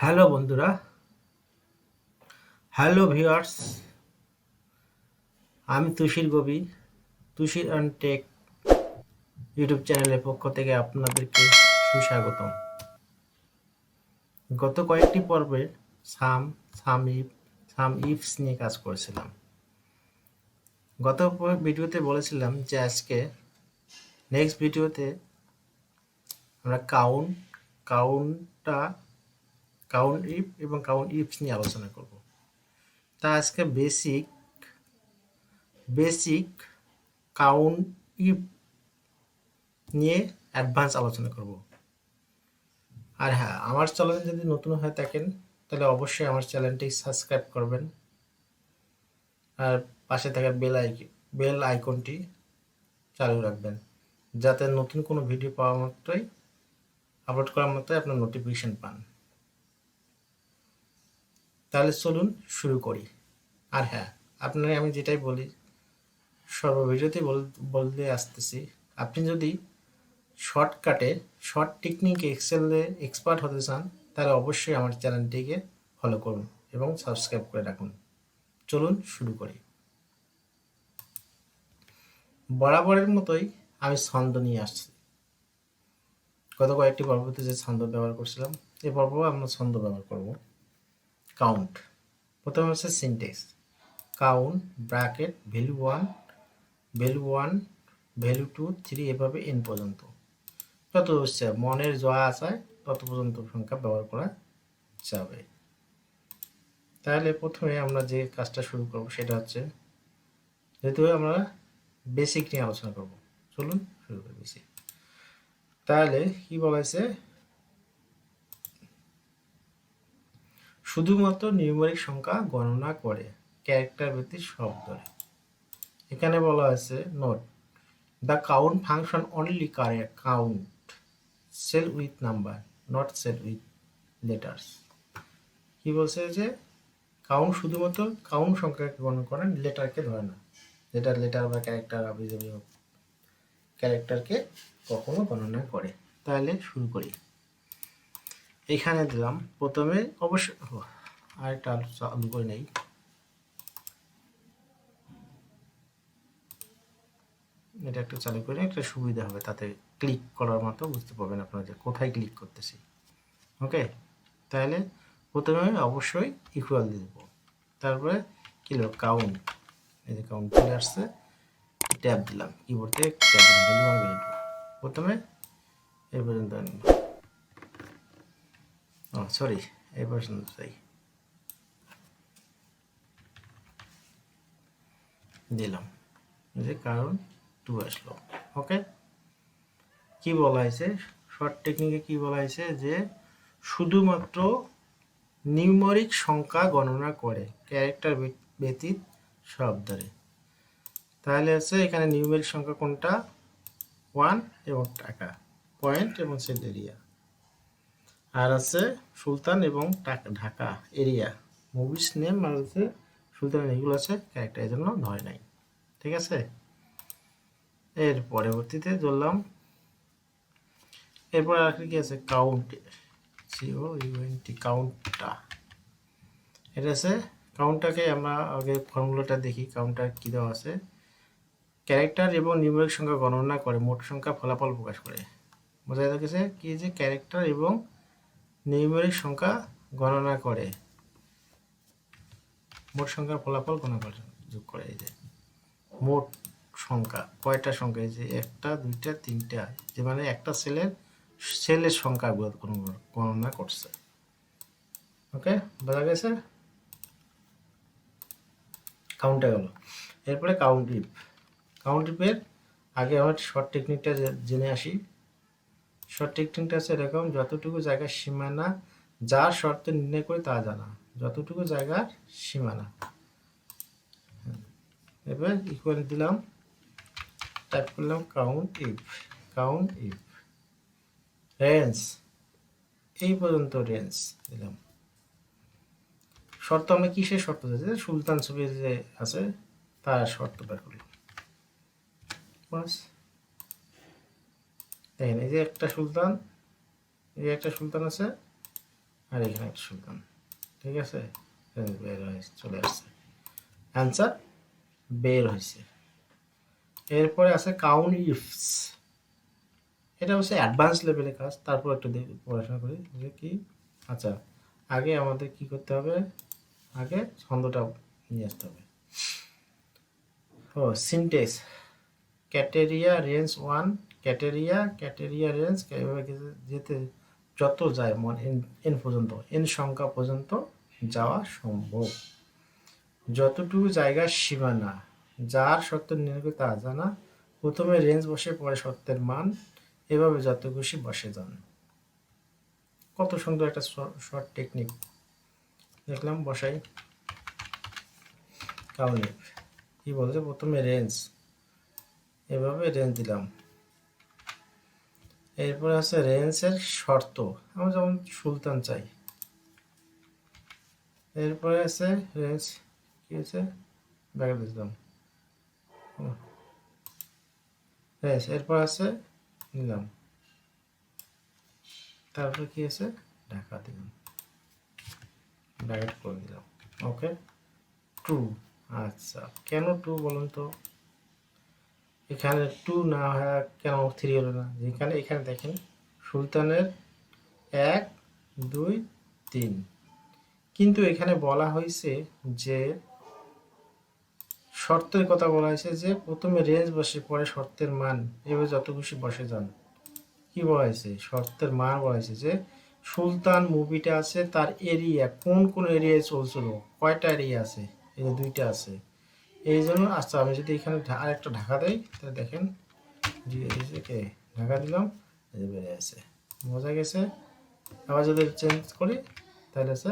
Hello বন্ধুরা, hello viewers. আমি তুষির Gobi, তুষির and take YouTube চ্যানেলের পক্ষ থেকে আপনাদেরকে সুস্বাগতম। গত কয়েকটি পর্বে সাম ইফস নিয়ে কাজ করেছিলাম। গত ভিডিওতে বলেছিলাম যে আজকে নেক্সট ভিডিওতে আমরা কাউন্টা কাউন্ট ইফ এবং কাউন্ট ইফস নিয়ে আলোচনা করব। তা আজকে বেসিক কাউন্ট ইফ নিয়ে অ্যাডভান্স আলোচনা করব। আর হ্যাঁ, আমার চ্যানেল যদি নতুন হয়ে থাকেন তাহলে অবশ্যই আমার চ্যানেলটি সাবস্ক্রাইব করবেন আর পাশে থাকা বেল আইকনটি চালু রাখবেন, যাতে নতুন কোনো ভিডিও পাওয়া মাত্রই আপলোড করা মাত্রই আপনার নোটিফিকেশন পান। তাহলে চলুন শুরু করি। আর হ্যাঁ, আপনাকে আমি যেটাই বলি সর্ব ভিডিওতেই বলতে আসতেছি, আপনি যদি শর্ট টেকনিকে এক্সেলে এক্সপার্ট হতে চান তাহলে অবশ্যই আমার চ্যানেলটিকে ফলো করুন এবং সাবস্ক্রাইব করে রাখুন। চলুন শুরু করি। বরাবরের মতোই আমি ছন্দ নিয়ে আসছি। গত কয়েকটি পর্বতে যে ছন্দ ব্যবহার করছিলাম, এই পর্বেও আমরা ছন্দ ব্যবহার করব। কাউন্ট, প্রথমে হচ্ছে syntax. Count bracket value 1 value 2 3 এভাবে এন পর্যন্ত, যত হচ্ছে মনের যা আছে তত পর্যন্ত সংখ্যা ব্যবহার করা যাবে। তাহলে প্রথমে আমরা যে কাজটা শুরু করব সেটা হচ্ছে, যেহেতু আমরা বেসিক নিয়ে আলোচনা করব, চলুন শুরু করি বেসিক। তাহলে কি বলা হয়েছে, শুধুমাত্র নিউমেরিক সংখ্যা গণনা করে ক্যারেক্টার ভিত্তিক সব ধরে। এখানে বলা হয়েছে note the count function only count cell with number, not cell with letters. কি বলছে যে কাউন্ট শুধুমাত্র কাউন্ট সংখ্যাকে গণনা করেন, লেটারকে ধরে না। লেটার বা ক্যারেক্টার আবিজাবি ক্যারেক্টারকে কখনো গণনা করে। তাহলে শুরু করি। এখানে দিলাম প্রথমে, অবশ্য আরেকটা চালু করে নেই। এটা একটা চালু করে একটা সুবিধা হবে, তাতে ক্লিক করার মতো বুঝতে পারবেন আপনারা যে কোথায় ক্লিক করতেছি। ওকে, তাহলে প্রথমে অবশ্যই ইকুয়াল দিয়ে দেবো। তারপরে কি হলো, কাউন্ট, এই যে কাউন্ট চলে আসছে, ট্যাব দিলাম, কিবোর্ড থেকে ট্যাব দিলাম, ভ্যালু 1 ভ্যালু 2 প্রথমে এই পর্যন্ত সরি এই পর্যন্ত চাই দিলাম, যে কারণ 2 আসলো। ওকে, কি বলা হয়েছে শর্ট টেকনিকে, কি বলা হয়েছে যে শুধুমাত্র নিউমেরিক সংখ্যা গণনা করে ক্যারেক্টার ব্যতীত সব ধরে। তাহলে হচ্ছে এখানে নিউমেরিক সংখ্যা কোনটা, 1 এবং টাকা, পয়েন্ট এবং সেল এরিয়া। আর আছে সুলতান এবং ঢাকা এরিয়া, মুভিস নেম আর হচ্ছে সুলতান, এগুলো আছে ক্যারেক্টার, এই জন্য ধরে নাই। ঠিক আছে, এর পরবর্তীতে ধরলাম, এরপর আর কি আছে, কাউন্ট, কাউন্টটা। এটা আছে কাউন্টটাকে আমরা আগে ফর্মুলাটা দেখি। কাউন্টার কি দেওয়া আছে, ক্যারেক্টার এবং নিউমেরিক সংখ্যা গণনা করে মোট সংখ্যা ফলাফল প্রকাশ করে। বোঝা যাচ্ছে কি যে ক্যারেক্টার এবং নিউমেরিক সংখ্যা গণনা করে মোট সংখ্যার ফলাফল গণনা করে যোগ করে। এই যে মোট সংখ্যা, কয়টা সংখ্যা, এই যে 1টা 2টা 3টা, যে মানে একটা সেলের সংখ্যা গণনা করছে। ওকে, বোঝা গেছে, কাউন্টে গেল। এরপরে কাউন্ট ইফের আগে আমার শর্ট টেকনিকটা জেনে আসি। শর্ট টেকনিকটা আছে এরকম, যতটুকু জায়গার সীমানা যার শর্তে নির্ণয় করে তা জানা, যতটুকু জায়গার সীমানা। এবার ইকুয়াল দিলাম, টাইপ করলাম কাউন্ট ইফ রেঞ্জ, এই পর্যন্ত রেঞ্জ দিলাম। শর্ত আমরা কিসের শর্ত দিয়েছি, সুলতান ছবি যে আছে তার শর্ত বের করলাম। বাস, দেখেন এই যে একটা সুলতান আছে, আর এখানে একটা সুলতান। ঠিক আছে, বের হয়ে চলে আসছে, অ্যান্সার বের হয়েছে। এরপরে আছে কাউন্ট ইফস। এটা হচ্ছে অ্যাডভান্স লেভেলের কাজ, তারপর একটু পড়াশোনা করি যে কি। আচ্ছা, আগে আমাদের কি করতে হবে, আগে ছন্দটা নিয়ে আসতে হবে। ও syntax, criteria range 1, criteria range এভাবে যেতে যত যায় এন পর্যন্ত, এন সংখ্যা পর্যন্ত যাওয়া সম্ভব। যতটুকু জায়গার সীমানা, যার সত্য নির্ণয় তা জানা, প্রথমে রেঞ্জ বসে পরে সত্যের মান, এভাবে যত খুশি বসে যান। কত সুন্দর একটা শর্ট টেকনিক দেখলাম। বসাই কাউন্টিফ কি বলছে, প্রথমে রেঞ্জ, এভাবে রেঞ্জ দিলাম। এরপরে আছে রেঞ্জের শর্ত, আমরা যেমন সুলতান চাই। এরপরে আছে রেঞ্জ কি হচ্ছে, ব্যাকে দিলাম রেঞ্জ। এরপর আছে নিলাম, তারপরে কি আছে ঢাকা দিলাম, ব্র্যাকেট করে দিলাম। ওকে, টু। আচ্ছা, কেন টু বলুন তো, এখানে টু না হয় কেন থ্রি হলো না? যেখানে এখানে দেখেন সুলতানের 1 2 3, কিন্তু এখানে বলা হয়েছে যে শর্তের কথা বলা হয়েছে যে প্রথমে রেঞ্জ বসে পরে শর্তের মান, এভাবে যত খুশি বসে যান। কি বলা হয়েছে, শর্তের মান বলা হয়েছে যে সুলতান মুভিটা আছে তার এরিয়া কোন কোন এরিয়ায় চলছিল, কয়টা এরিয়া আছে, এই যে 2টা আছে। এই জন্য আচ্ছা, আমি যদি এখানে আরেকটা ঢাকা দেই তাহলে দেখেন কে ঢাকা দিলাম, এই যে বেড়ে আছে, বোঝা গেছে। আবার যদি চেঞ্জ করি তাহলে আছে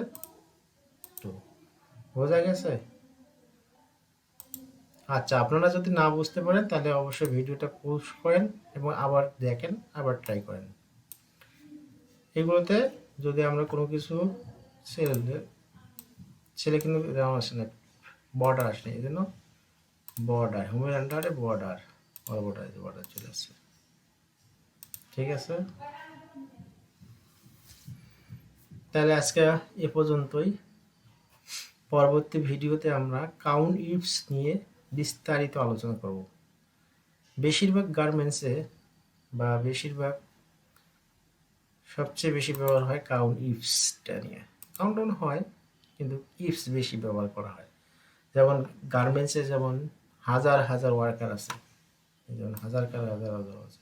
2, বোঝা গেছে। আচ্ছা, আপনারা যদি না বুঝতে পারেন তাহলে অবশ্যই ভিডিওটা পজ করেন এবং আবার দেখেন, আবার ট্রাই করেন। এগুলোতে যদি আমরা কোনো কিছু ছেলে কিন্তু আসে না, বর্ডার আসে না, এই জন্য বর্ডার, হোমের আন্ডারে বর্ডার, বর্ডার চলে আসছে। ঠিক আছে, তাহলে আজকে এ পর্যন্তই। পরবর্তী ভিডিওতে আমরা কাউন্ট ইফস নিয়ে বিস্তারিত আলোচনা করব। বেশিরভাগ গার্মেন্টসে বা বেশিরভাগ সবচেয়ে বেশি ব্যবহার হয় কাউন্ট ইফসটা নিয়ে। কাউন্ট ডাউন হয় কিন্তু ইফস বেশি ব্যবহার করা হয়। যেমন গার্মেন্টসে যেমন হাজার হাজার ওয়ার্কার আছে, যেমন হাজার আছে।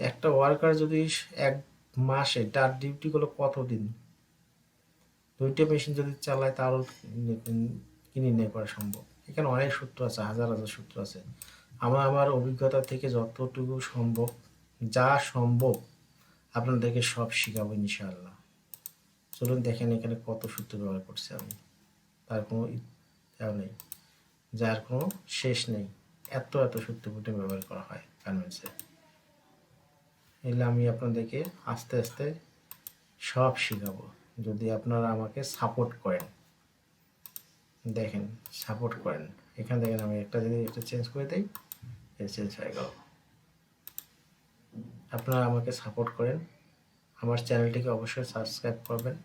একটা ওয়ার্কার যদি এক মাসে তার ডিউটিগুলো কতদিন, 2টা মেশিন যদি চালায় তারও কি নির্ণয় করা সম্ভব। এখানে অনেক সূত্র আছে, হাজার হাজার সূত্র আছে। আমার অভিজ্ঞতা থেকে যতটুকু সম্ভব, যা সম্ভব আপনাদেরকে সব শিখাবো ইনশাআল্লাহ। চলুন দেখেন এখানে কত সূত্র ব্যবহার করছি আমি, তার কোনো নেই, যার কোনো শেষ নেই। এত এত সূত্র ব্যবহার করা হয় গার্মেন্টসে। এগুলো আমি আপনাদেরকে আস্তে আস্তে সব শিখাবো যদি আপনারা আমাকে সাপোর্ট করেন। দেখেন, সাপোর্ট করেন। এখানে দেখেন আমি একটা যদি এটা চেঞ্জ করে দিই, চেঞ্জ হয়ে গেল। আপনারা আমাকে সাপোর্ট করেন, আমার চ্যানেলটিকে অবশ্যই সাবস্ক্রাইব করবেন।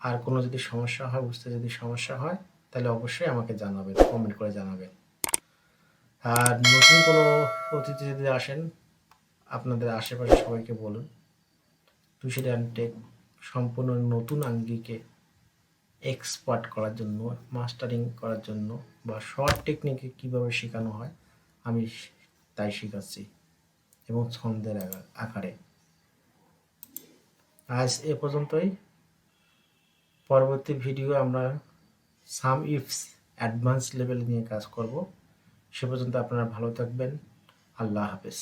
আর কোনো যদি সমস্যা হয়, বুঝতে যদি সমস্যা হয় তাহলে অবশ্যই আমাকে জানাবেন, কমেন্ট করে জানাবেন। আর নতুন কোনো অতিথি যদি আসেন আপনাদের আশেপাশে সবাইকে বলুন তুষির অ্যান্ড টেক সম্পূর্ণ নতুন আঙ্গিকে এক্সপার্ট করার জন্য, মাস্টারিং করার জন্য বা শর্ট টেকনিকে কীভাবে শেখানো হয় আমি তাই শেখাচ্ছি, এবং ছন্দের আকারে। আজ এ পর্যন্তই। পরবর্তী ভিডিও আমরা সাম ইফস অ্যাডভান্স লেভেল নিয়ে কাজ করব। সে পর্যন্ত আপনারা ভালো থাকবেন। আল্লাহ হাফেজ।